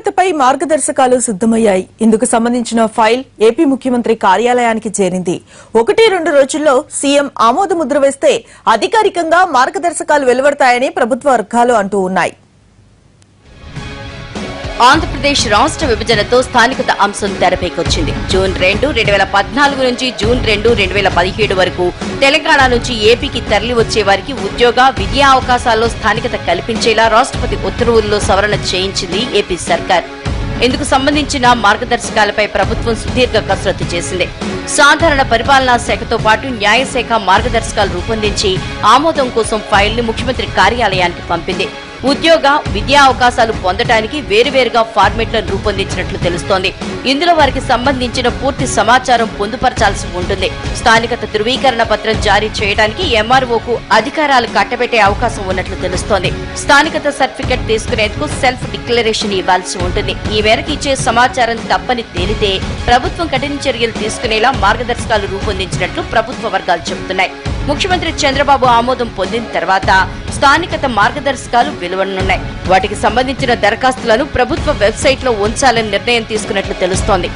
స్థానికతపై మార్గదర్శకాలు సిద్ధమయ్యాయి. ఇందుకు సంబంధించిన ఫైల్ ఏపీ ముఖ్యమంత్రి కార్యాలయానికి చేరింది. 1-2 రోజుల్లో సీఎం ఆమోద ముద్ర వేస్తే అధికారికంగా మార్గదర్శకాలు వెలువడతాయని ప్రభుత్వ వర్గాలు అంటూ ఉన్నాయి. ఆంధ్రప్రదేశ్ రాష్ట్ర విభజనతో స్థానికత అంశం తెరపైకొచ్చింది. జూన్ 2, 2014 నుంచి జూన్ 2, 2017 వరకు తెలంగాణ నుంచి ఏపీకి తరలి వచ్చే వారికి ఉద్యోగ విద్యా అవకాశాల్లో స్థానికత కల్పించేలా రాష్ట్రపతి ఉత్తర్వుల్లో సవరణ చేయించింది ఏపీ సర్కార్. ఇందుకు సంబంధించిన మార్గదర్శకాలపై ప్రభుత్వం సుదీర్ఘ కసరత్తు చేసింది. సాధారణ పరిపాలనా శాఖతో పాటు న్యాయశాఖ మార్గదర్శకాలు రూపొందించి ఆమోదం కోసం ఫైల్ ని ముఖ్యమంత్రి కార్యాలయానికి పంపింది. ఉద్యోగ విద్యా అవకాశాలు పొందడానికి వేరువేరుగా ఫార్మేట్లను రూపొందించినట్లు తెలుస్తోంది. ఇందులో వారికి సంబంధించిన పూర్తి సమాచారం పొందుపరచాల్సి ఉంటుంది. స్థానికత ధృవీకరణ పత్రం జారీ చేయడానికి ఎంఆర్ఓకు అధికారాలు కట్టబెట్టే అవకాశం ఉన్నట్లు తెలుస్తోంది. స్థానికత సర్టిఫికెట్ తీసుకునేందుకు సెల్ఫ్ డిక్లరేషన్ ఇవ్వాల్సి ఉంటుంది. ఈ మేరకు ఇచ్చే సమాచారం తప్పని తేలితే ప్రభుత్వం కఠిన చర్యలు తీసుకునేలా మార్గదర్శకాలు రూపొందించినట్లు ప్రభుత్వ వర్గాలు చెబుతున్నాయి. ముఖ్యమంత్రి చంద్రబాబు ఆమోదం పొందిన తర్వాత స్థానికత మార్గదర్శకాలు వెలువడనున్నాయి. వాటికి సంబంధించిన దరఖాస్తులను ప్రభుత్వ వెబ్సైట్లో ఉంచాలని నిర్ణయం తీసుకున్నట్లు తెలుస్తోంది.